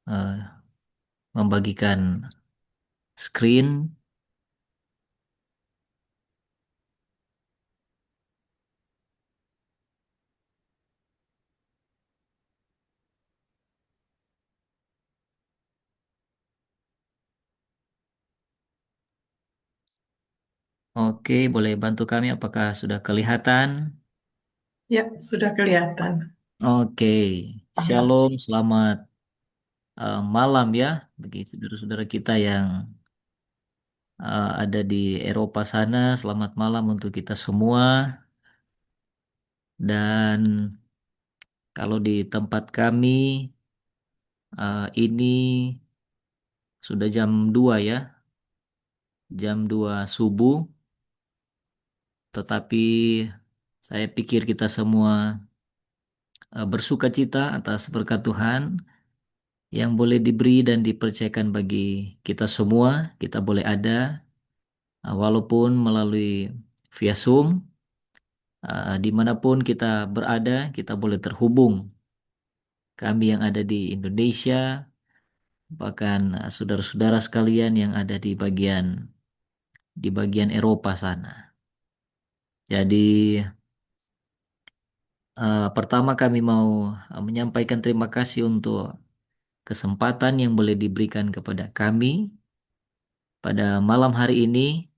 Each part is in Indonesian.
eh, membagikan screen. Oke, boleh bantu kami apakah sudah kelihatan? Ya, sudah kelihatan. Oke, Shalom, selamat malam ya bagi saudara-saudara kita yang ada di Eropa sana. Selamat malam untuk kita semua. Dan kalau di tempat kami ini sudah jam 2 ya, jam 2 subuh. Tetapi saya pikir kita semua bersuka cita atas berkat Tuhan yang boleh diberi dan dipercayakan bagi kita semua. Kita boleh ada walaupun melalui via Zoom, dimanapun kita berada, kita boleh terhubung. Kami yang ada di Indonesia, bahkan saudara-saudara sekalian yang ada di bagian Eropa sana. Jadi pertama kami mau menyampaikan terima kasih untuk kesempatan yang boleh diberikan kepada kami pada malam hari ini.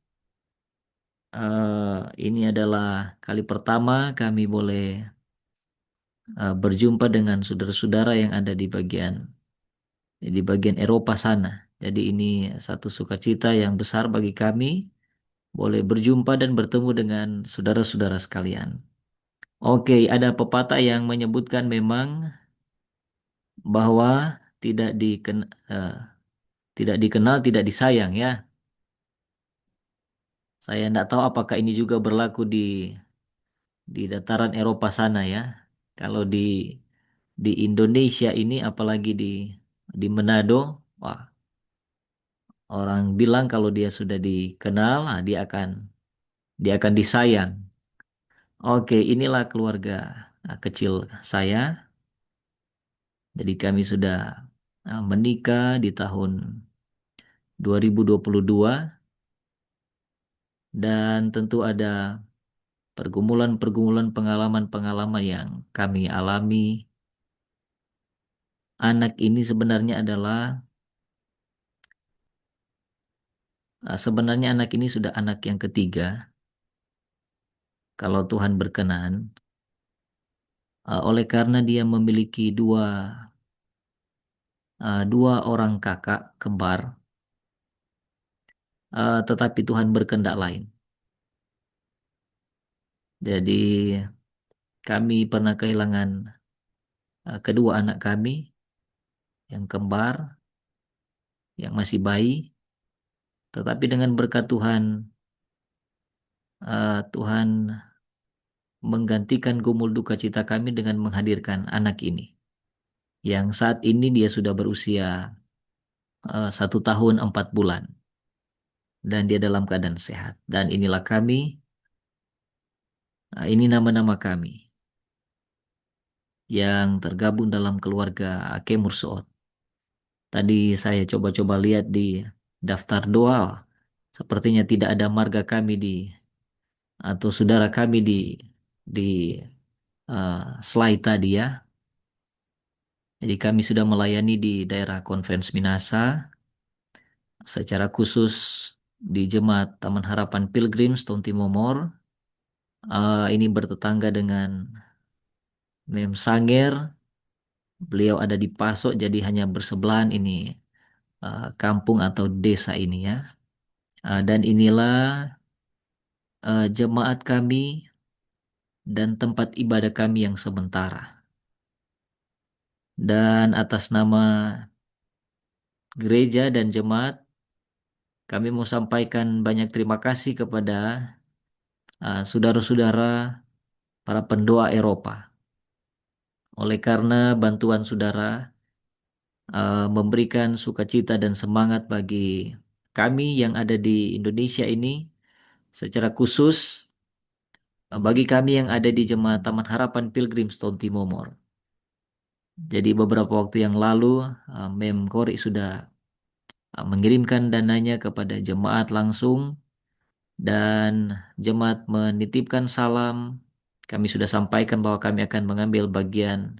Ini adalah kali pertama kami boleh berjumpa dengan saudara-saudara yang ada di bagian Eropa sana. Jadi ini satu sukacita yang besar bagi kami boleh berjumpa dan bertemu dengan saudara-saudara sekalian. Oke, ada pepatah yang menyebutkan memang bahwa tidak diken, eh, tidak dikenal tidak disayang ya. Saya tidak tahu apakah ini juga berlaku di dataran Eropa sana ya. Kalau di Indonesia ini apalagi di Manado, wah, orang bilang kalau dia sudah dikenal, dia akan disayang. Oke, inilah keluarga kecil saya. Jadi kami sudah menikah di tahun 2022 dan tentu ada pergumulan-pergumulan pengalaman-pengalaman yang kami alami. Anak ini sebenarnya anak ini sudah anak yang ketiga kalau Tuhan berkenan. Oleh karena dia memiliki dua orang kakak kembar, tetapi Tuhan berkehendak lain. Jadi kami pernah kehilangan kedua anak kami yang kembar, yang masih bayi, tetapi dengan berkat Tuhan, Tuhan menggantikan gumul duka cita kami dengan menghadirkan anak ini, yang saat ini dia sudah berusia 1 tahun 4 bulan dan dia dalam keadaan sehat. Dan inilah kami, ini nama-nama kami yang tergabung dalam keluarga Kemur Suot. Tadi saya coba-coba lihat di daftar doa, sepertinya tidak ada marga kami atau saudara kami di slide tadi ya. Jadi kami sudah melayani di daerah Conference Minasa, secara khusus di Jemaat Taman Harapan Pilgrim Stone Timor. Ini bertetangga dengan Mem Sanger. Beliau ada di Pasok, jadi hanya bersebelahan ini kampung atau desa ini ya. Dan inilah jemaat kami dan tempat ibadah kami yang sementara. Dan atas nama gereja dan jemaat, kami mau sampaikan banyak terima kasih kepada saudara-saudara para pendoa Eropa. Oleh karena bantuan saudara memberikan sukacita dan semangat bagi kami yang ada di Indonesia ini, secara khusus bagi kami yang ada di Jemaat Taman Harapan Pilgrim Stone Timor. Jadi beberapa waktu yang lalu Mem Kori sudah mengirimkan dananya kepada jemaat langsung dan jemaat menitipkan salam. Kami sudah sampaikan bahwa kami akan mengambil bagian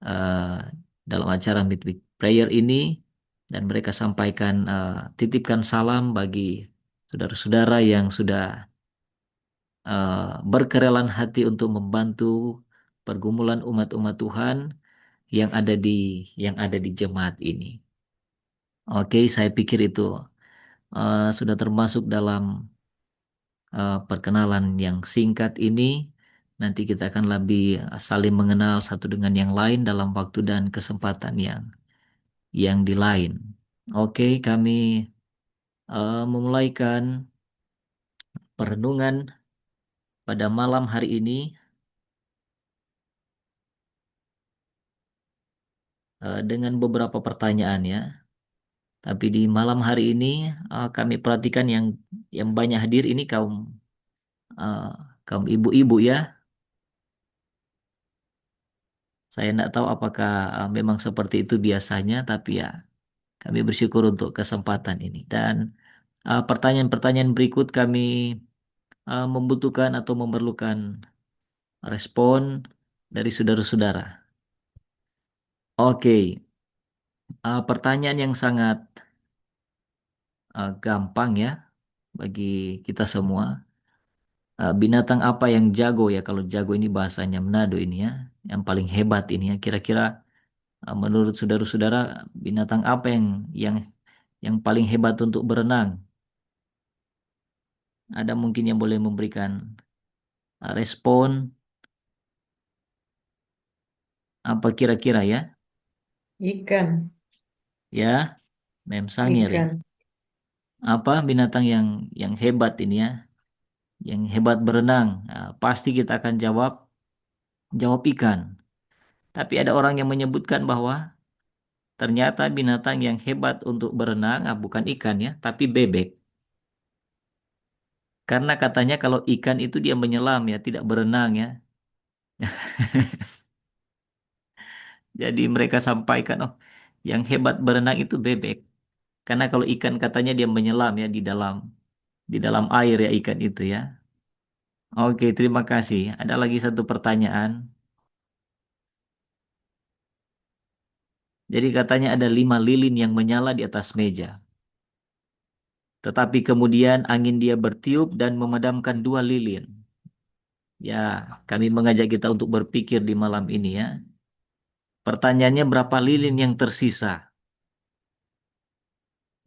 eh, dalam acara Midweek Prayer ini dan mereka sampaikan titipkan salam bagi saudara-saudara yang sudah berkerelaan hati untuk membantu pergumulan umat-umat Tuhan yang ada di jemaat ini. Oke, saya pikir itu sudah termasuk dalam perkenalan yang singkat ini. Nanti kita akan lebih saling mengenal satu dengan yang lain dalam waktu dan kesempatan yang di lain. Oke, kami memulaikan perenungan pada malam hari ini dengan beberapa pertanyaan ya. Tapi di malam hari ini kami perhatikan yang banyak hadir ini uh, kaum ibu-ibu ya. Saya tidak tahu apakah memang seperti itu biasanya, tapi ya kami bersyukur untuk kesempatan ini. Dan pertanyaan-pertanyaan berikut kami membutuhkan atau memerlukan respon dari saudara-saudara. Oke, pertanyaan yang sangat gampang ya bagi kita semua. Binatang apa yang jago ya? Kalau jago ini bahasanya Manado ini ya, yang paling hebat ini ya. Kira-kira menurut saudara-saudara binatang apa yang paling hebat untuk berenang? Ada mungkin yang boleh memberikan respon apa kira-kira ya? Ikan, Ya, Mem Sangir ya. ikan. Apa binatang yang hebat ini ya? Yang hebat berenang? Pasti kita akan jawab ikan. Tapi ada orang yang menyebutkan bahwa ternyata binatang yang hebat untuk berenang bukan ikan ya, tapi bebek. Karena katanya kalau ikan itu dia menyelam ya, tidak berenang ya. Jadi mereka sampaikan, oh, yang hebat berenang itu bebek. Karena kalau ikan katanya dia menyelam ya di dalam air ya ikan itu ya. Oke, terima kasih. Ada lagi satu pertanyaan. Jadi katanya ada 5 lilin yang menyala di atas meja. Tetapi kemudian angin dia bertiup dan memadamkan 2 lilin. Ya, kami mengajak kita untuk berpikir di malam ini ya. Pertanyaannya berapa lilin yang tersisa?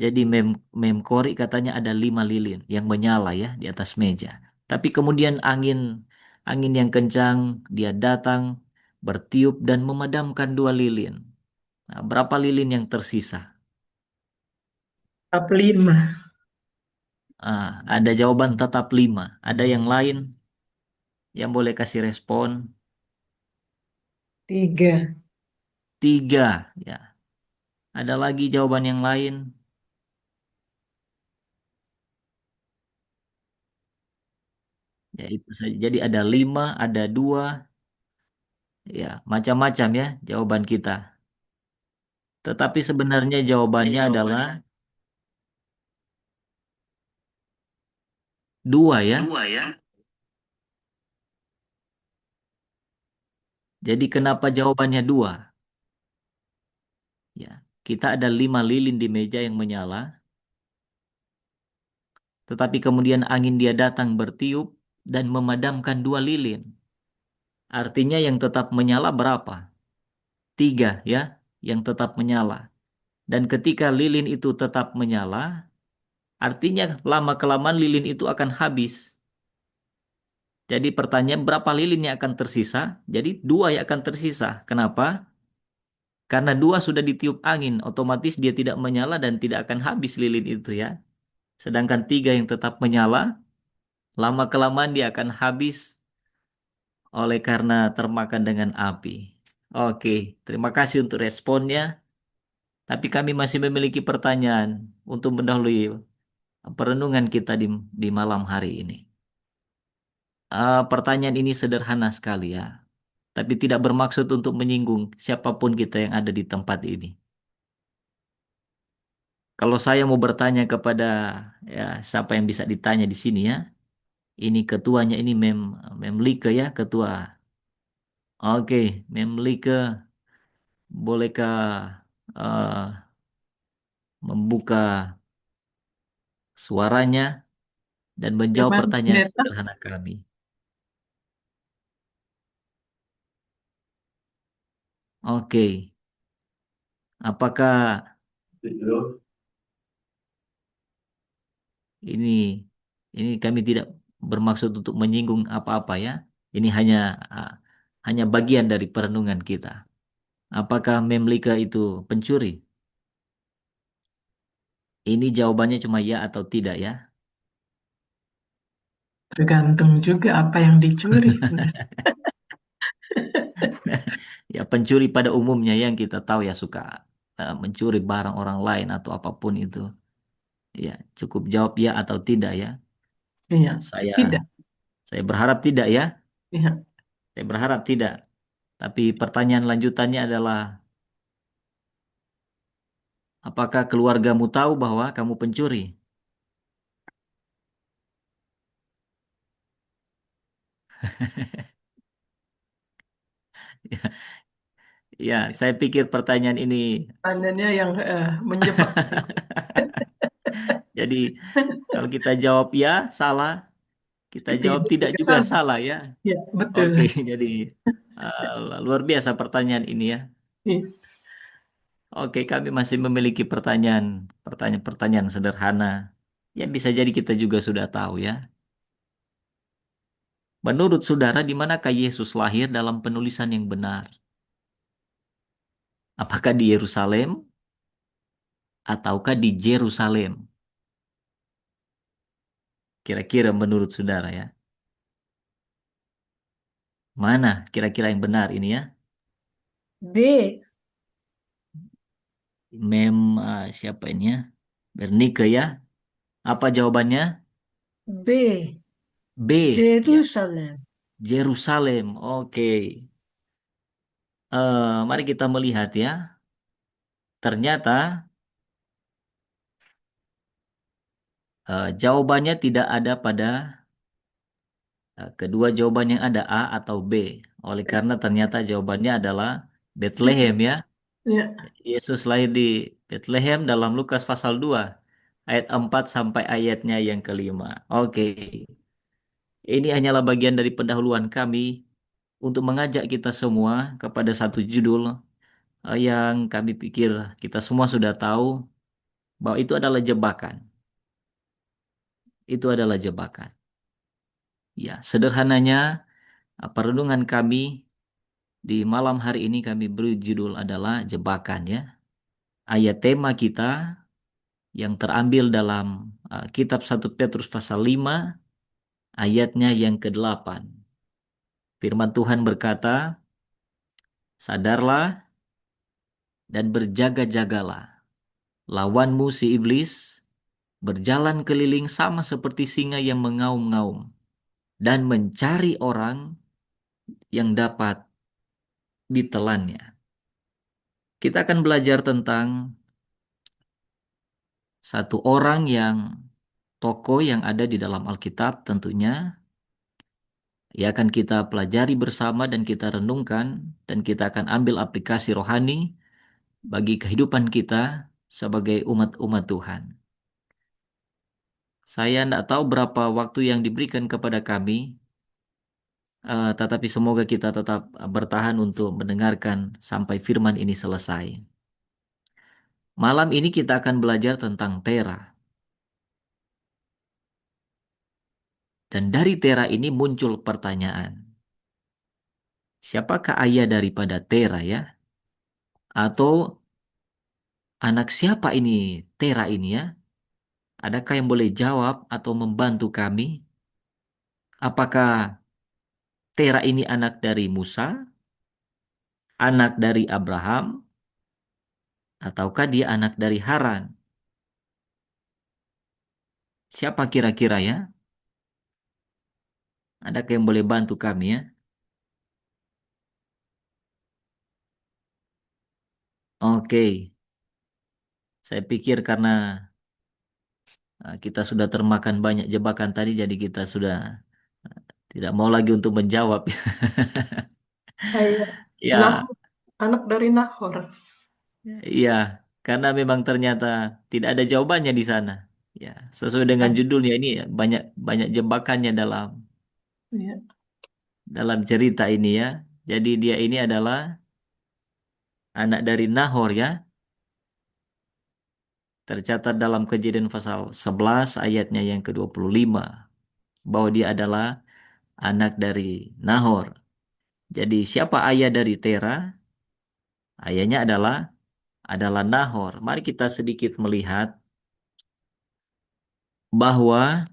Jadi memkori katanya ada 5 lilin yang menyala ya di atas meja. Tapi kemudian angin yang kencang dia datang bertiup dan memadamkan 2 lilin. Nah, berapa lilin yang tersisa? Top 5. Ada jawaban tetap 5. Ada yang lain yang boleh kasih respon? 3. 3 ya. Ada lagi jawaban yang lain? Ya itu saja. Jadi ada 5, ada 2, ya macam-macam ya jawaban kita. Tetapi sebenarnya jawabannya adalah 2 ya. Dua ya. Jadi kenapa jawabannya 2? Ya, kita ada 5 lilin di meja yang menyala, tetapi kemudian angin dia datang bertiup dan memadamkan 2 lilin. Artinya yang tetap menyala berapa? 3 ya, yang tetap menyala. Dan ketika lilin itu tetap menyala, artinya lama-kelamaan lilin itu akan habis. Jadi pertanyaan berapa lilin yang akan tersisa? Jadi 2 yang akan tersisa. Kenapa? Karena 2 sudah ditiup angin, otomatis dia tidak menyala dan tidak akan habis lilin itu ya. Sedangkan 3 yang tetap menyala, lama-kelamaan dia akan habis oleh karena termakan dengan api. Oke, terima kasih untuk responnya. Tapi kami masih memiliki pertanyaan untuk mendahului perenungan kita di malam hari ini. Pertanyaan ini sederhana sekali ya. tapi tidak bermaksud untuk menyinggung siapapun kita yang ada di tempat ini. Kalau saya mau bertanya kepada ya siapa yang bisa ditanya di sini ya, ini ketuanya ini Memlike ya ketua. Oke, Memlike bolehkah membuka suaranya dan menjawab Gimana, pertanyaan pendeta? sederhana kami. Oke, apakah ini ini kami tidak bermaksud untuk menyinggung apa-apa ya. Ini ah, hanya bagian dari perenungan kita. Apakah Memlika itu pencuri? Ini jawabannya cuma ya atau tidak ya. Tergantung juga apa yang dicuri, pendeta. Ya pencuri pada umumnya yang kita tahu ya suka mencuri barang orang lain atau apapun itu. Ya, cukup jawab ya atau tidak ya. Iya, Ya, tidak. saya berharap tidak ya. Iya, Saya berharap tidak. Tapi pertanyaan lanjutannya adalah, apakah keluargamu tahu bahwa kamu pencuri? Ya, saya pikir pertanyaan ini. pertanyaannya yang menjebak. Jadi, kalau kita jawab ya, salah. Kita jawab Tidak tidak juga juga salah. salah ya. Ya, betul. Oke, jadi luar biasa pertanyaan ini ya. Iya. Oke, kami masih memiliki pertanyaan-pertanyaan sederhana. Ya, bisa jadi kita juga sudah tahu ya. Menurut saudara, di manakah Yesus lahir dalam penulisan yang benar? Apakah di Yerusalem ataukah di Jerusalem? Kira-kira menurut saudara ya. Mana kira-kira yang benar ini ya? B, Siapa ini ya? Bernike ya. Apa jawabannya? B, B. Ya, Jerusalem. Jerusalem. Oke. Mari kita melihat ya. Ternyata jawabannya tidak ada pada kedua jawaban yang ada A atau B. Oleh karena ternyata jawabannya adalah Bethlehem ya. Ya, Yesus lahir di Bethlehem dalam Lukas pasal 2 ayat 4 sampai ayatnya yang kelima. Oke. Ini hanyalah bagian dari pendahuluan kami untuk mengajak kita semua kepada satu judul yang kami pikir kita semua sudah tahu bahwa itu adalah jebakan. Itu adalah jebakan. Ya, sederhananya perenungan kami di malam hari ini kami beri judul adalah jebakan ya. Ayat tema kita yang terambil dalam kitab 1 Petrus pasal 5 ayatnya yang ke-8. Firman Tuhan berkata, sadarlah dan berjaga-jagalah. Lawanmu si iblis berjalan keliling sama seperti singa yang mengaum-ngaum dan mencari orang yang dapat ditelannya. Kita akan belajar tentang satu orang yang tokoh yang ada di dalam Alkitab tentunya. Ya akan kita pelajari bersama dan kita renungkan dan kita akan ambil aplikasi rohani bagi kehidupan kita sebagai umat-umat Tuhan. Saya tidak tahu berapa waktu yang diberikan kepada kami, tetapi semoga kita tetap bertahan untuk mendengarkan sampai firman ini selesai. Malam ini kita akan belajar tentang Tera. Dan dari Tera ini muncul pertanyaan. Siapakah ayah daripada Tera ya? Atau anak siapa ini Tera ini ya? Adakah yang boleh jawab atau membantu kami? Apakah Tera ini anak dari Musa, anak dari Abraham, ataukah dia anak dari Haran? Siapa kira-kira ya? Adakah yang boleh bantu kami ya? Oke, saya pikir karena kita sudah termakan banyak jebakan tadi, jadi kita sudah tidak mau lagi untuk menjawab. Kayak Ya, Nahor, anak dari Nahor. iya, karena memang ternyata tidak ada jawabannya di sana. Ya, sesuai dengan Ad- judulnya ini ya, banyak banyak jebakannya dalam ya. cerita ini ya. Jadi dia ini adalah anak dari Nahor ya, tercatat dalam Kejadian pasal 11 ayatnya yang ke-25 bahwa dia adalah anak dari Nahor. Jadi siapa ayah dari Tera? Ayahnya adalah Nahor. Mari kita sedikit melihat bahwa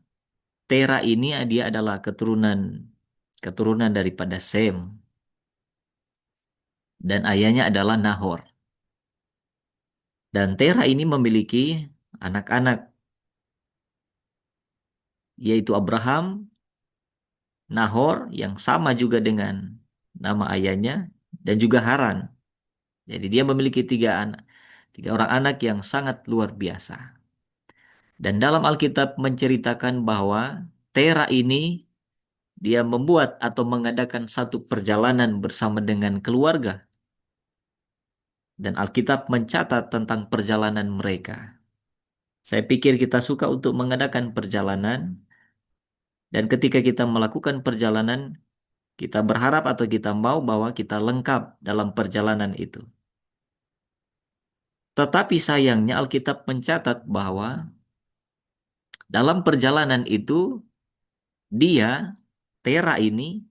Tera ini dia adalah keturunan keturunan daripada Sem dan ayahnya adalah Nahor. Dan Tera ini memiliki anak-anak yaitu Abraham, Nahor yang sama juga dengan nama ayahnya dan juga Haran. Jadi dia memiliki tiga orang anak yang sangat luar biasa. Dan dalam Alkitab menceritakan bahwa Tera ini dia membuat atau mengadakan satu perjalanan bersama dengan keluarga. Dan Alkitab mencatat tentang perjalanan mereka. Saya pikir kita suka untuk mengadakan perjalanan, dan ketika kita melakukan perjalanan, kita berharap atau kita mau bahwa kita lengkap dalam perjalanan itu. Tetapi sayangnya Alkitab mencatat bahwa dalam perjalanan itu dia, Tera ini,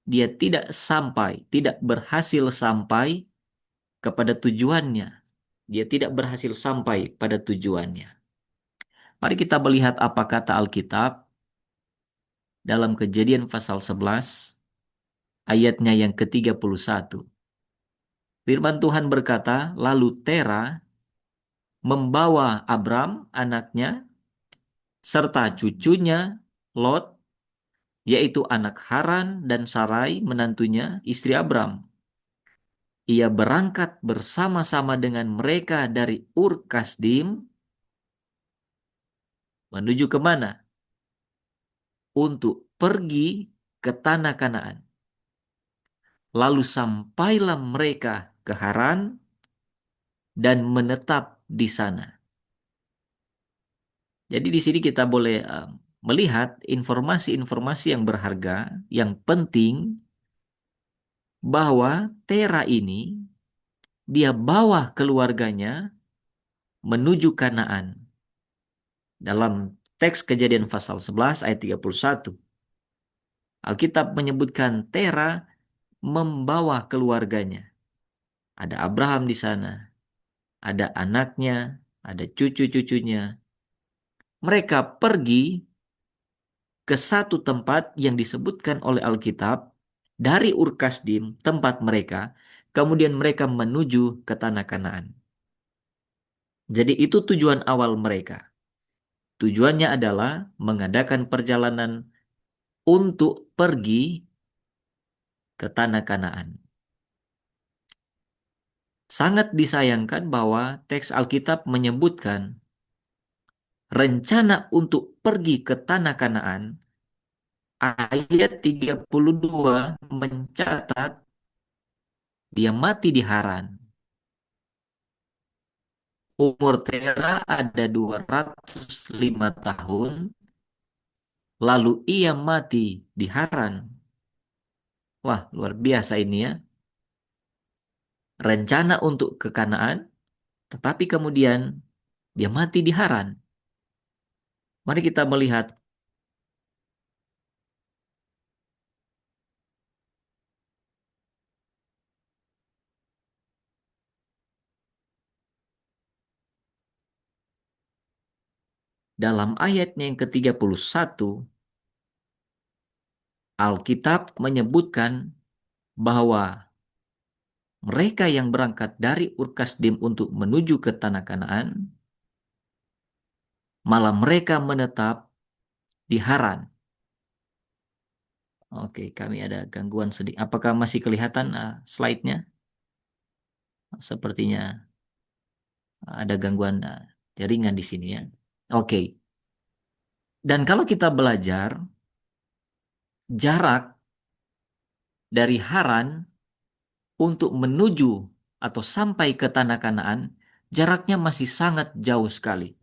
dia tidak sampai, tidak berhasil sampai kepada tujuannya. Dia tidak berhasil sampai pada tujuannya. Mari kita melihat apa kata Alkitab dalam Kejadian pasal 11 ayatnya yang ke-31. Firman Tuhan berkata, lalu Tera membawa Abram anaknya serta cucunya Lot, yaitu anak Haran dan Sarai menantunya istri Abram. Ia berangkat bersama-sama dengan mereka dari Ur Kasdim menuju ke mana? Untuk pergi ke tanah Kanaan. Lalu sampailah mereka ke Haran dan menetap di sana. Jadi di sini kita boleh melihat informasi-informasi yang berharga, yang penting bahwa Tera ini dia bawa keluarganya menuju Kanaan. Dalam teks Kejadian pasal 11 ayat 31, Alkitab menyebutkan Tera membawa keluarganya. Ada Abraham di sana, ada anaknya, ada cucu-cucunya. Mereka pergi ke satu tempat yang disebutkan oleh Alkitab dari Ur Kasdim, tempat mereka, kemudian mereka menuju ke tanah Kanaan. Jadi itu tujuan awal mereka. Tujuannya adalah mengadakan perjalanan untuk pergi ke tanah Kanaan. Sangat disayangkan bahwa teks Alkitab menyebutkan rencana untuk pergi ke tanah Kanaan. Ayat 32 mencatat dia mati di Haran. Umur Tera ada 205 tahun, lalu ia mati di Haran. Wah, luar biasa ini ya. Rencana untuk ke Kanaan, tetapi kemudian dia mati di Haran. Mari kita melihat dalam ayatnya yang ke-31, Alkitab menyebutkan bahwa mereka yang berangkat dari Ur-Kasdim untuk menuju ke tanah Kanaan, malah mereka menetap di Haran. Oke, kami ada gangguan sedikit. Apakah masih kelihatan slide-nya? Sepertinya. ada gangguan jaringan di sini ya. Oke. Dan kalau kita belajar jarak dari Haran untuk menuju atau sampai ke tanah Kanaan, jaraknya masih sangat jauh sekali.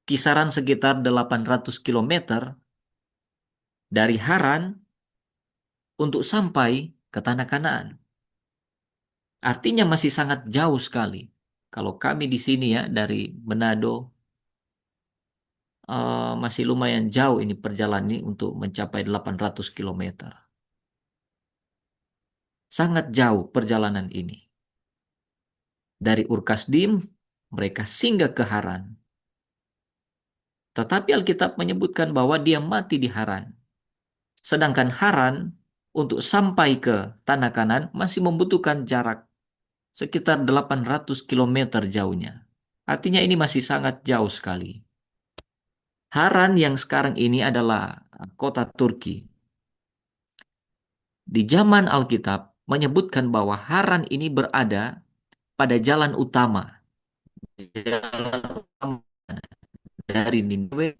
Kisaran sekitar 800 kilometer dari Haran untuk sampai ke tanah Kanaan. Artinya masih sangat jauh sekali. Kalau kami di sini ya dari Manado masih lumayan jauh ini perjalanan ini untuk mencapai 800 kilometer. Sangat jauh perjalanan ini. Dari Urkasdim mereka singgah ke Haran. Tetapi Alkitab menyebutkan bahwa dia mati di Haran. Sedangkan Haran untuk sampai ke tanah Kanan masih membutuhkan jarak sekitar 800 kilometer jauhnya. Artinya ini masih sangat jauh sekali. Haran yang sekarang ini adalah kota Turki. Di zaman Alkitab menyebutkan bahwa Haran ini berada pada jalan utama. Jalan utama dari Nineveh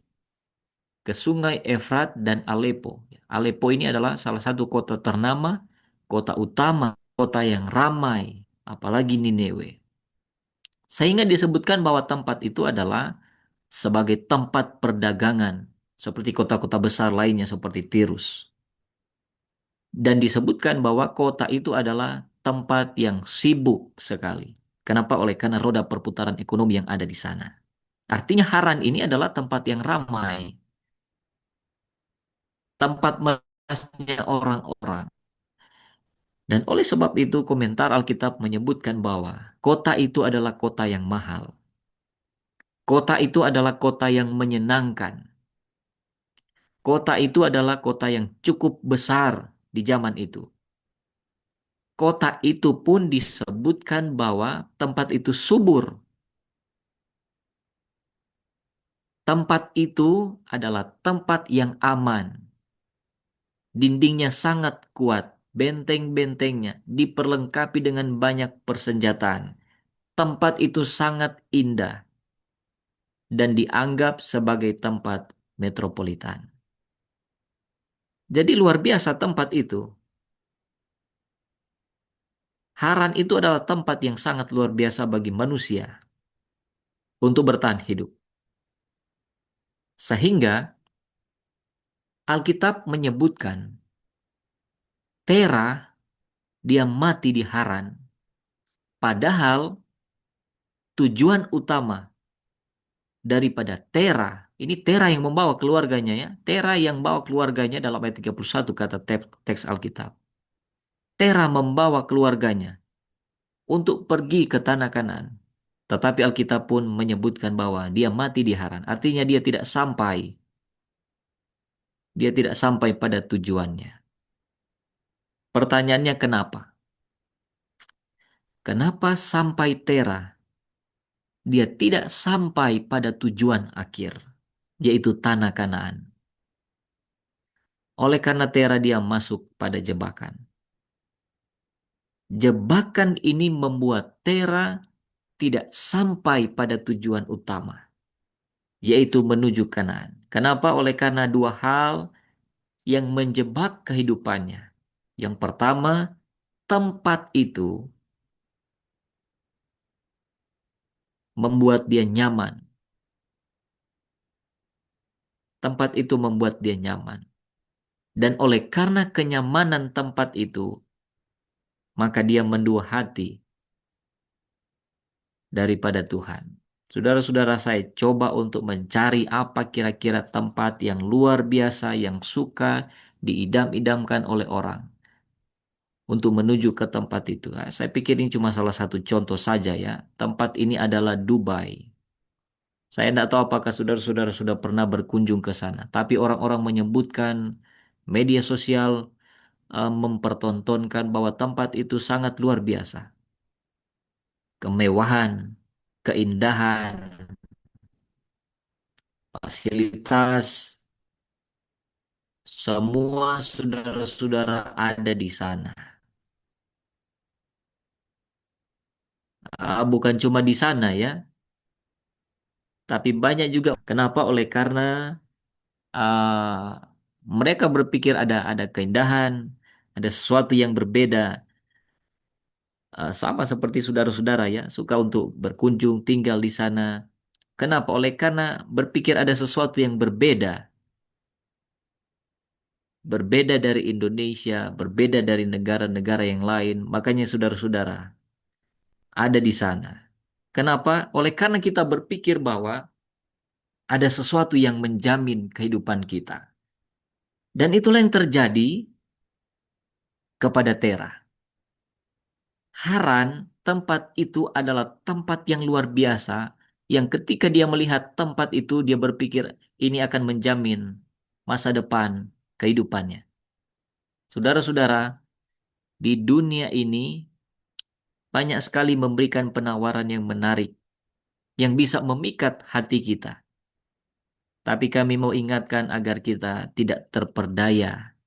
ke Sungai Efrat dan Aleppo. Aleppo ini adalah salah satu kota ternama, kota utama, kota yang ramai, apalagi Nineveh. Sehingga disebutkan bahwa tempat itu adalah sebagai tempat perdagangan, seperti kota-kota besar lainnya seperti Tirus. Dan disebutkan bahwa kota itu adalah tempat yang sibuk sekali. Kenapa? Karena roda perputaran ekonomi yang ada di sana. Artinya Haran ini adalah tempat yang ramai, tempat merasnya orang-orang. Dan oleh sebab itu komentar Alkitab menyebutkan bahwa kota itu adalah kota yang mahal. Kota itu adalah kota yang menyenangkan. Kota itu adalah kota yang cukup besar di zaman itu. Kota itu pun disebutkan bahwa tempat itu subur. Tempat itu adalah tempat yang aman. Dindingnya sangat kuat. Benteng-bentengnya diperlengkapi dengan banyak persenjataan. Tempat itu sangat indah dan dianggap sebagai tempat metropolitan. Jadi luar biasa tempat itu. Haran itu adalah tempat yang sangat luar biasa bagi manusia untuk bertahan hidup. Sehingga Alkitab menyebutkan Tera dia mati di Haran. Padahal tujuan utama daripada Tera, ini Tera yang membawa keluarganya ya. Tera yang bawa keluarganya dalam ayat 31 kata teks Alkitab. Tera membawa keluarganya untuk pergi ke tanah Kanaan. Tetapi Alkitab pun menyebutkan bahwa dia mati di Haran. Artinya dia tidak sampai. Dia tidak sampai pada tujuannya. Pertanyaannya kenapa? Kenapa sampai Tera dia tidak sampai pada tujuan akhir, yaitu tanah Kanaan? Oleh karena Tera dia masuk pada jebakan. Jebakan ini membuat Tera tidak sampai pada tujuan utama, yaitu menuju Kanaan. Kenapa? Oleh karena dua hal yang menjebak kehidupannya. Yang pertama, tempat itu membuat dia nyaman. Tempat itu membuat dia nyaman. Dan oleh karena kenyamanan tempat itu, maka dia mendua hati daripada Tuhan. Saudara-saudara saya coba untuk mencari apa kira-kira tempat yang luar biasa yang suka diidam-idamkan oleh orang untuk menuju ke tempat itu. Nah, saya pikir ini cuma salah satu contoh saja ya. Tempat ini adalah Dubai. Saya tidak tahu apakah saudara-saudara sudah pernah berkunjung ke sana. Tapi orang-orang menyebutkan media sosial mempertontonkan bahwa tempat itu sangat luar biasa. Kemewahan, keindahan, fasilitas, semua saudara-saudara ada di sana. Bukan cuma di sana ya, tapi banyak juga. Kenapa? Oleh karena mereka berpikir ada keindahan, ada sesuatu yang berbeda. Sama seperti saudara-saudara ya, suka untuk berkunjung tinggal di sana. Kenapa? Oleh karena berpikir ada sesuatu yang berbeda, berbeda dari Indonesia, berbeda dari negara-negara yang lain. Makanya saudara-saudara ada di sana. Kenapa? Oleh karena kita berpikir bahwa ada sesuatu yang menjamin kehidupan kita. Dan itulah yang terjadi kepada Tera. Haran, tempat itu adalah tempat yang luar biasa, yang ketika dia melihat tempat itu, dia berpikir ini akan menjamin masa depan kehidupannya. Saudara-saudara, di dunia ini banyak sekali memberikan penawaran yang menarik, yang bisa memikat hati kita. Tapi kami mau ingatkan agar kita tidak terperdaya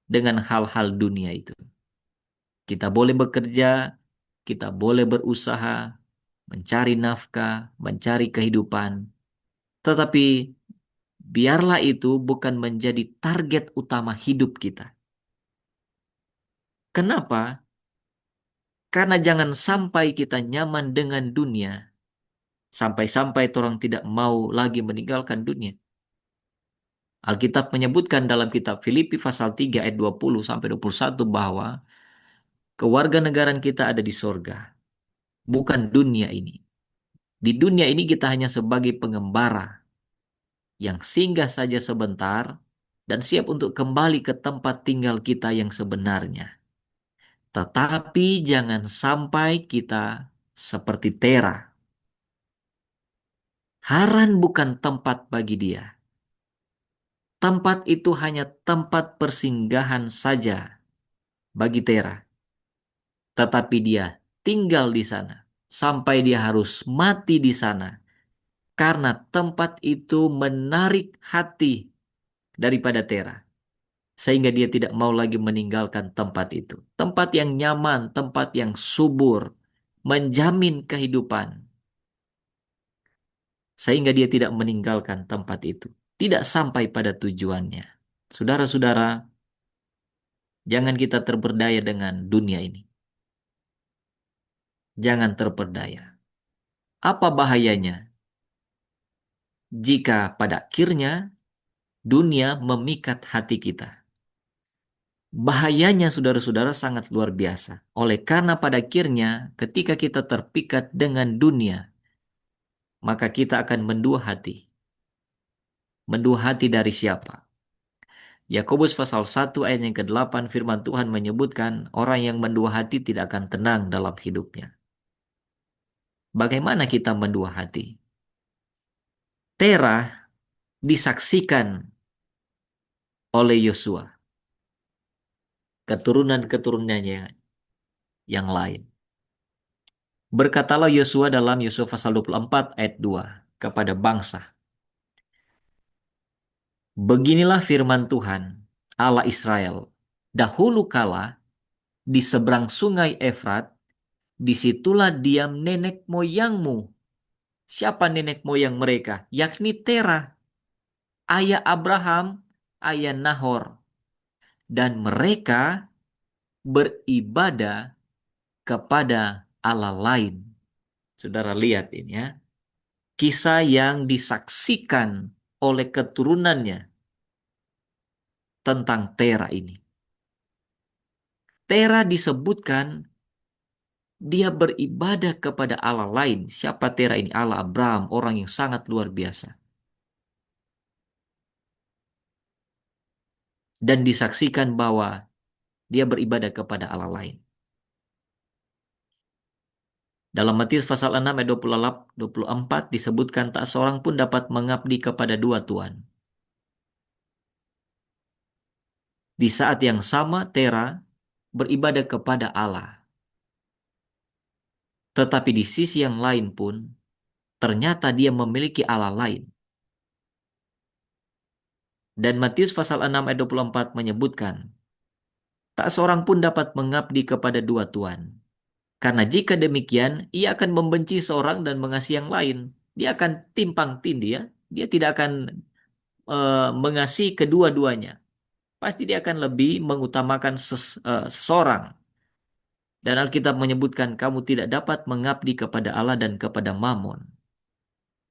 dengan hal-hal dunia itu. Kita boleh bekerja, kita boleh berusaha, mencari nafkah, mencari kehidupan, tetapi biarlah itu bukan menjadi target utama hidup kita. Kenapa? Karena jangan sampai kita nyaman dengan dunia, sampai-sampai orang tidak mau lagi meninggalkan dunia. Alkitab menyebutkan dalam kitab Filipi pasal 3 ayat 20 sampai 21 bahwa kewarganegaraan kita ada di sorga, bukan dunia ini. Di dunia ini kita hanya sebagai pengembara yang singgah saja sebentar dan siap untuk kembali ke tempat tinggal kita yang sebenarnya. Tetapi jangan sampai kita seperti Tera. Haran bukan tempat bagi dia. Tempat itu hanya tempat persinggahan saja bagi Tera. Tetapi dia tinggal di sana sampai dia harus mati di sana. Karena tempat itu menarik hati daripada Tera. Sehingga dia tidak mau lagi meninggalkan tempat itu. Tempat yang nyaman, tempat yang subur, menjamin kehidupan. Sehingga dia tidak meninggalkan tempat itu. Tidak sampai pada tujuannya. Saudara-saudara, jangan kita terperdaya dengan dunia ini. Jangan terperdaya. Apa bahayanya jika pada akhirnya dunia memikat hati kita? Bahayanya saudara-saudara sangat luar biasa. Oleh karena pada akhirnya ketika kita terpikat dengan dunia, maka kita akan mendua hati. Mendua hati dari siapa? Yakobus pasal 1 ayat yang ke-8 firman Tuhan menyebutkan orang yang mendua hati tidak akan tenang dalam hidupnya. Bagaimana kita mendua hati? Terah disaksikan oleh Yosua, keturunan-keturunannya yang lain. Berkatalah Yosua dalam Yosua pasal 24 ayat 2 kepada bangsa. Beginilah firman Tuhan, Allah Israel. Dahulu kala di seberang sungai Efrat, disitulah diam nenek moyangmu. Siapa nenek moyang mereka? Yakni Terah, ayah Abraham, ayah Nahor. Dan mereka beribadah kepada Allah lain. Saudara lihat ini ya. Kisah yang disaksikan oleh keturunannya tentang Terah ini. Terah disebutkan dia beribadah kepada Allah lain. Siapa Terah ini? Allah Abraham, orang yang sangat luar biasa. Dan disaksikan bahwa dia beribadah kepada Allah lain. Dalam Matius pasal 6 ayat 24 disebutkan tak seorang pun dapat mengabdi kepada dua tuan. Di saat yang sama Terah beribadah kepada Allah. Tetapi di sisi yang lain pun ternyata dia memiliki Allah lain. Dan Matius pasal 6 ayat 24 menyebutkan tak seorang pun dapat mengabdi kepada dua tuan. Karena jika demikian, ia akan membenci seorang dan mengasihi yang lain. Dia akan timpang tindih ya. Dia tidak akan mengasihi kedua-duanya. Pasti dia akan lebih mengutamakan seseorang. Dan Alkitab menyebutkan kamu tidak dapat mengabdi kepada Allah dan kepada Mammon.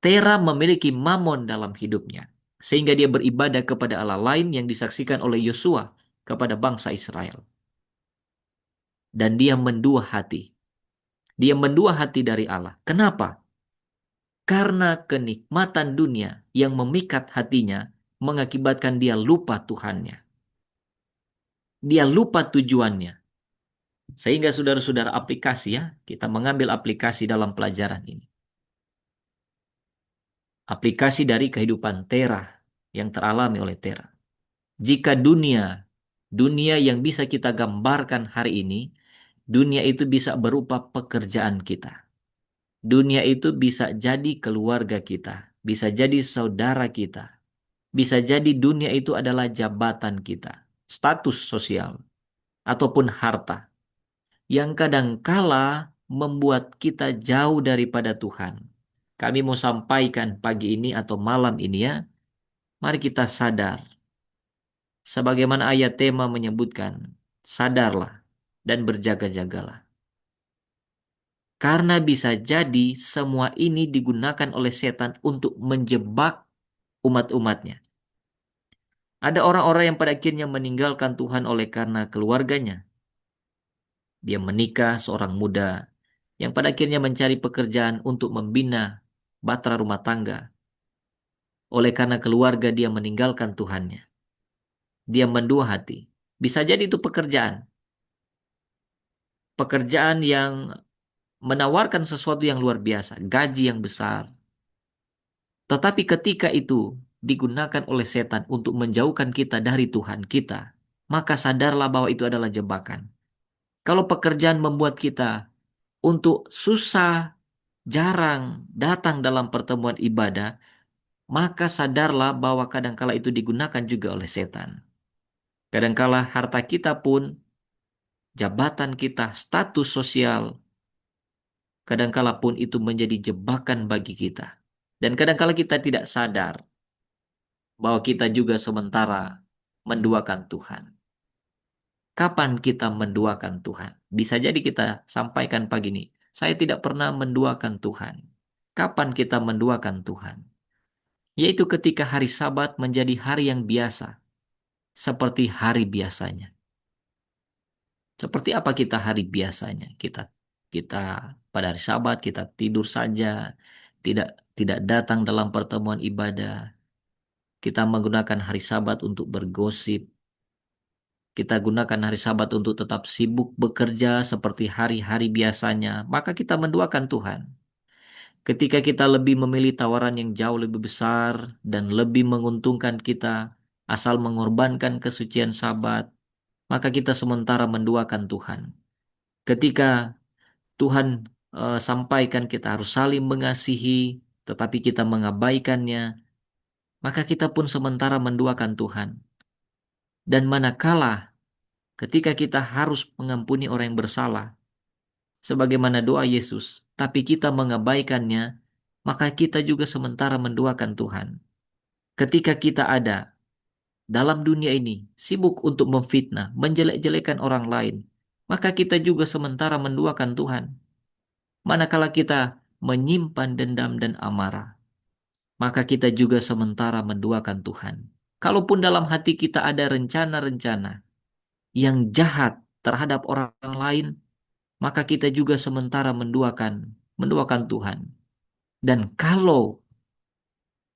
Tera memiliki Mammon dalam hidupnya. Sehingga dia beribadah kepada Allah lain yang disaksikan oleh Yosua kepada bangsa Israel. Dan dia mendua hati. Dia mendua hati dari Allah. Kenapa? Karena kenikmatan dunia yang memikat hatinya mengakibatkan dia lupa Tuhannya. Dia lupa tujuannya. Sehingga saudara-saudara aplikasi ya, kita mengambil aplikasi dalam pelajaran ini. Aplikasi dari kehidupan Tera yang teralami oleh Tera. Jika dunia yang bisa kita gambarkan hari ini, dunia itu bisa berupa pekerjaan kita. Dunia itu bisa jadi keluarga kita, bisa jadi saudara kita, bisa jadi dunia itu adalah jabatan kita, status sosial, ataupun harta yang kadangkala membuat kita jauh daripada Tuhan. Kami mau sampaikan pagi ini atau malam ini ya, mari kita sadar. Sebagaimana ayat tema menyebutkan, sadarlah dan berjaga-jagalah. Karena bisa jadi semua ini digunakan oleh setan untuk menjebak umat-umatnya. Ada orang-orang yang pada akhirnya meninggalkan Tuhan oleh karena keluarganya. Dia menikah seorang muda yang pada akhirnya mencari pekerjaan untuk membina bahtera rumah tangga. Oleh karena keluarga dia meninggalkan Tuhannya. Dia mendua hati. Bisa jadi itu pekerjaan. Pekerjaan yang menawarkan sesuatu yang luar biasa. Gaji yang besar. Tetapi ketika itu digunakan oleh setan untuk menjauhkan kita dari Tuhan kita, maka sadarlah bahwa itu adalah jebakan. Kalau pekerjaan membuat kita untuk susah, jarang datang dalam pertemuan ibadah, maka sadarlah bahwa kadangkala itu digunakan juga oleh setan. Kadangkala harta kita pun, jabatan kita, status sosial, kadangkala pun itu menjadi jebakan bagi kita. Dan kadangkala kita tidak sadar bahwa kita juga sementara menduakan Tuhan. Kapan kita menduakan Tuhan? Bisa jadi kita sampaikan pagi ini, saya tidak pernah menduakan Tuhan. Kapan kita menduakan Tuhan? Yaitu ketika hari Sabat menjadi hari yang biasa, seperti hari biasanya. Seperti apa kita hari biasanya? Kita pada hari Sabat kita tidur saja, tidak tidak datang dalam pertemuan ibadah. Kita menggunakan hari Sabat untuk bergosip. Kita gunakan hari Sabat untuk tetap sibuk bekerja seperti hari-hari biasanya. Maka kita menduakan Tuhan. Ketika kita lebih memilih tawaran yang jauh lebih besar dan lebih menguntungkan kita, asal mengorbankan kesucian Sabat, maka kita sementara menduakan Tuhan. Ketika Tuhan sampaikan kita harus saling mengasihi, tetapi kita mengabaikannya, maka kita pun sementara menduakan Tuhan. Dan manakala ketika kita harus mengampuni orang yang bersalah, sebagaimana doa Yesus, tapi kita mengabaikannya, maka kita juga sementara menduakan Tuhan. Ketika kita ada dalam dunia ini, sibuk untuk memfitnah, menjelek-jelekan orang lain, maka kita juga sementara menduakan Tuhan. Manakala kita menyimpan dendam dan amarah, maka kita juga sementara menduakan Tuhan. Kalaupun dalam hati kita ada rencana-rencana yang jahat terhadap orang lain, maka kita juga sementara menduakan Tuhan. Dan kalau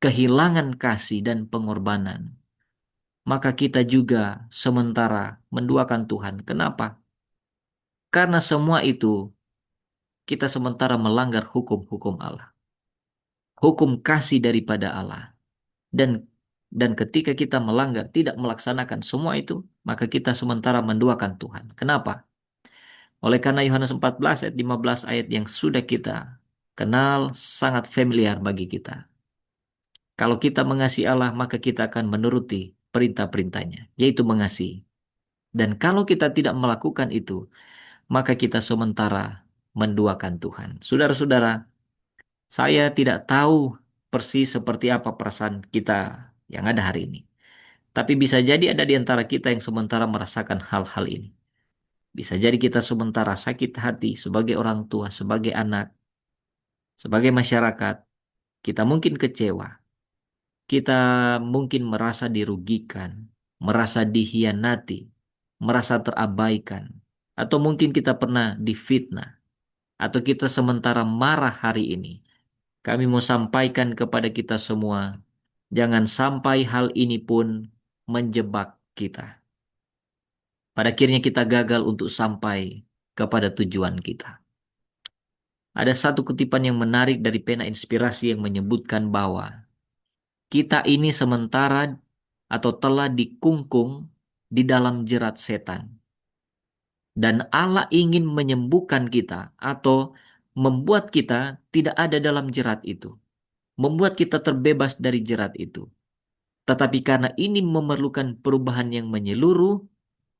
kehilangan kasih dan pengorbanan, maka kita juga sementara menduakan Tuhan. Kenapa? Karena semua itu kita sementara melanggar hukum-hukum Allah. Hukum kasih daripada Allah. Dan dan ketika kita melanggar, tidak melaksanakan semua itu, maka kita sementara menduakan Tuhan. Kenapa? Oleh karena Yohanes 14 ayat 15 ayat yang sudah kita kenal sangat familiar bagi kita. Kalau kita mengasihi Allah, maka kita akan menuruti perintah-perintahnya, yaitu mengasihi. Dan kalau kita tidak melakukan itu, maka kita sementara menduakan Tuhan. Saudara-saudara, saya tidak tahu persis seperti apa perasaan kita yang ada hari ini. Tapi bisa jadi ada di antara kita yang sementara merasakan hal-hal ini. Bisa jadi kita sementara sakit hati sebagai orang tua, sebagai anak, sebagai masyarakat. Kita mungkin kecewa. Kita mungkin merasa dirugikan, merasa dihianati, merasa terabaikan. Atau mungkin kita pernah difitnah. Atau kita sementara marah hari ini. Kami mau sampaikan kepada kita semua, jangan sampai hal ini pun menjebak kita. Pada akhirnya kita gagal untuk sampai kepada tujuan kita. Ada satu kutipan yang menarik dari pena inspirasi yang menyebutkan bahwa kita ini sementara atau telah dikungkung di dalam jerat setan. Dan Allah ingin menyembuhkan kita atau membuat kita tidak ada dalam jerat itu. Membuat kita terbebas dari jerat itu. Tetapi karena ini memerlukan perubahan yang menyeluruh,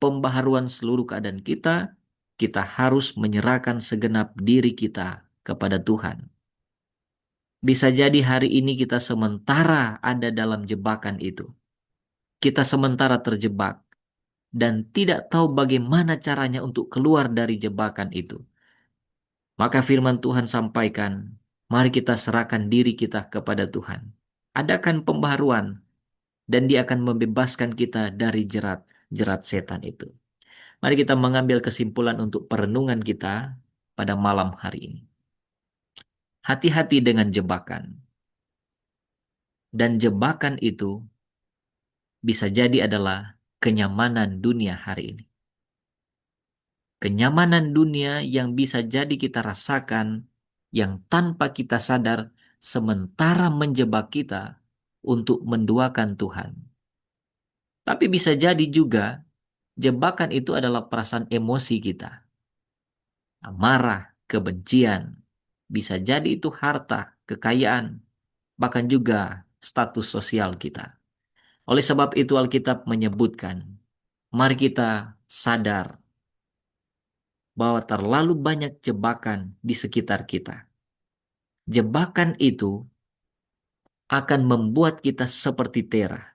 pembaharuan seluruh keadaan kita, kita harus menyerahkan segenap diri kita kepada Tuhan. Bisa jadi hari ini kita sementara ada dalam jebakan itu. Kita sementara terjebak dan tidak tahu bagaimana caranya untuk keluar dari jebakan itu. Maka firman Tuhan sampaikan, mari kita serahkan diri kita kepada Tuhan. Adakan pembaharuan dan Dia akan membebaskan kita dari jerat setan itu. Mari kita mengambil kesimpulan untuk perenungan kita pada malam hari ini. Hati-hati dengan jebakan. Dan jebakan itu bisa jadi adalah kenyamanan dunia hari ini. Kenyamanan dunia yang bisa jadi kita rasakan yang tanpa kita sadar sementara menjebak kita untuk menduakan Tuhan. Tapi bisa jadi juga jebakan itu adalah perasaan emosi kita. Amarah, kebencian. Bisa jadi itu harta, kekayaan, bahkan juga status sosial kita. Oleh sebab itu Alkitab menyebutkan, mari kita sadar bahwa terlalu banyak jebakan di sekitar kita. Jebakan itu akan membuat kita seperti Terah,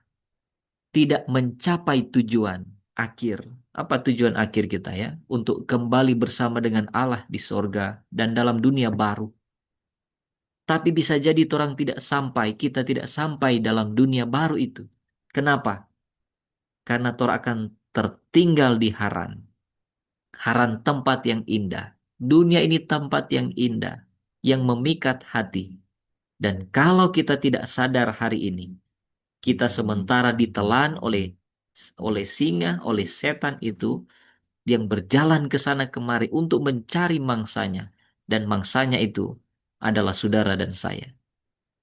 tidak mencapai tujuan akhir. Apa tujuan akhir kita ya? Untuk kembali bersama dengan Allah di sorga dan dalam dunia baru. Tapi bisa jadi orang tidak sampai, kita tidak sampai dalam dunia baru itu. Kenapa? Karena Torah akan tertinggal di Haran. Haran tempat yang indah. Dunia ini tempat yang indah, yang memikat hati. Dan kalau kita tidak sadar hari ini, kita sementara ditelan oleh singa, oleh setan itu yang berjalan ke sana kemari untuk mencari mangsanya. Dan mangsanya itu adalah saudara dan saya.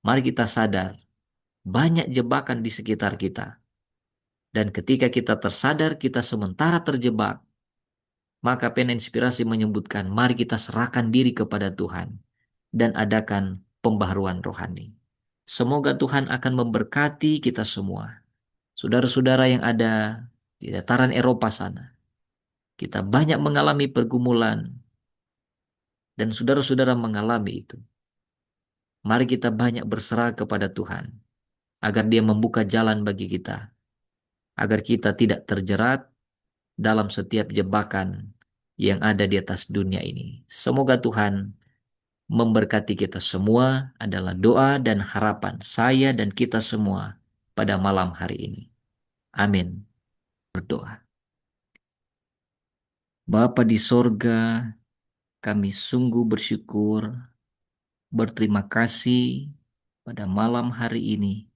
Mari kita sadar, banyak jebakan di sekitar kita. Dan ketika kita tersadar kita sementara terjebak, maka pena inspirasi menyebutkan, mari kita serahkan diri kepada Tuhan dan adakan pembaharuan rohani. Semoga Tuhan akan memberkati kita semua. Saudara-saudara yang ada di dataran Eropa sana, kita banyak mengalami pergumulan dan saudara-saudara mengalami itu. Mari kita banyak berserah kepada Tuhan agar Dia membuka jalan bagi kita, agar kita tidak terjerat dalam setiap jebakan yang ada di atas dunia ini. Semoga Tuhan memberkati kita semua adalah doa dan harapan saya dan kita semua pada malam hari ini. Amin. Berdoa. Bapa di sorga, kami sungguh bersyukur, berterima kasih pada malam hari ini.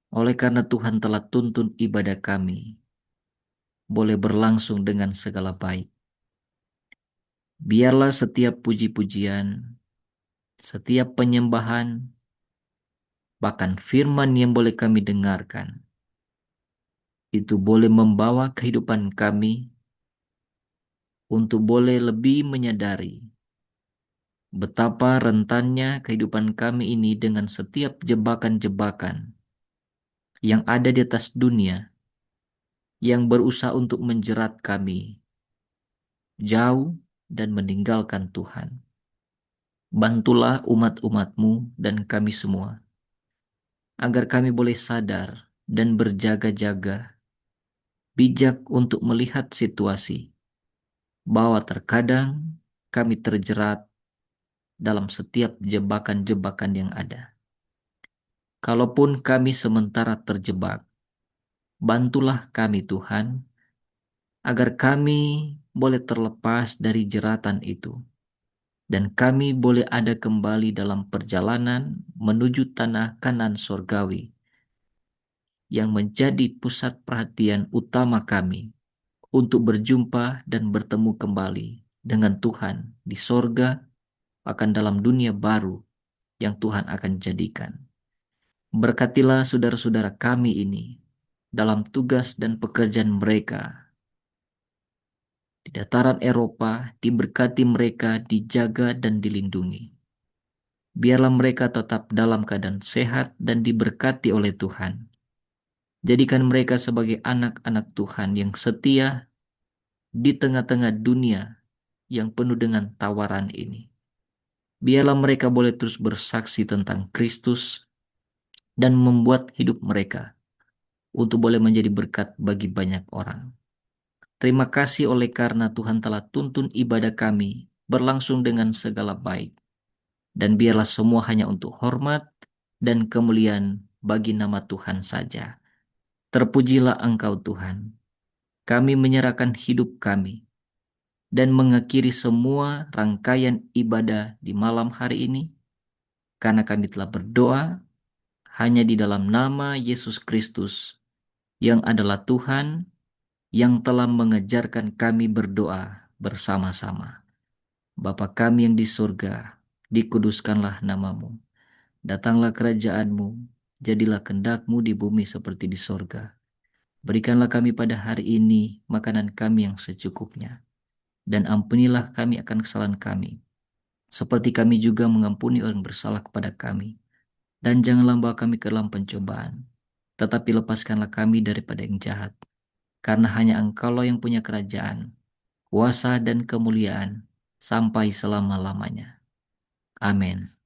Oleh karena Tuhan telah tuntun ibadah kami, boleh berlangsung dengan segala baik. Biarlah setiap puji-pujian, setiap penyembahan, bahkan firman yang boleh kami dengarkan, itu boleh membawa kehidupan kami untuk boleh lebih menyadari betapa rentannya kehidupan kami ini dengan setiap jebakan-jebakan yang ada di atas dunia yang berusaha untuk menjerat kami jauh dan meninggalkan Tuhan. Bantulah umat-umat-Mu dan kami semua, agar kami boleh sadar dan berjaga-jaga, bijak untuk melihat situasi, bahwa terkadang kami terjerat dalam setiap jebakan-jebakan yang ada. Kalaupun kami sementara terjebak, bantulah kami Tuhan, agar kami boleh terlepas dari jeratan itu, dan kami boleh ada kembali dalam perjalanan menuju tanah Kanan sorgawi, yang menjadi pusat perhatian utama kami untuk berjumpa dan bertemu kembali dengan Tuhan di sorga, akan dalam dunia baru yang Tuhan akan jadikan. Berkatilah saudara-saudara kami ini dalam tugas dan pekerjaan mereka di dataran Eropa, diberkati mereka, dijaga dan dilindungi. Biarlah mereka tetap dalam keadaan sehat dan diberkati oleh Tuhan. Jadikan mereka sebagai anak-anak Tuhan yang setia di tengah-tengah dunia yang penuh dengan tawaran ini. Biarlah mereka boleh terus bersaksi tentang Kristus dan membuat hidup mereka untuk boleh menjadi berkat bagi banyak orang. Terima kasih oleh karena Tuhan telah tuntun ibadah kami berlangsung dengan segala baik. Dan biarlah semua hanya untuk hormat dan kemuliaan bagi nama Tuhan saja. Terpujilah Engkau Tuhan. Kami menyerahkan hidup kami dan mengakhiri semua rangkaian ibadah di malam hari ini, karena kami telah berdoa hanya di dalam nama Yesus Kristus yang adalah Tuhan, yang telah mengajarkan kami berdoa bersama-sama. Bapa kami yang di surga, dikuduskanlah namamu. Datanglah kerajaanmu, jadilah kehendak-Mu di bumi seperti di sorga. Berikanlah kami pada hari ini makanan kami yang secukupnya. Dan ampunilah kami akan kesalahan kami, seperti kami juga mengampuni orang bersalah kepada kami. Dan janganlah bawa kami ke dalam pencobaan, tetapi lepaskanlah kami daripada yang jahat. Karena hanya Engkaulah yang punya kerajaan, kuasa dan kemuliaan, sampai selama-lamanya. Amin.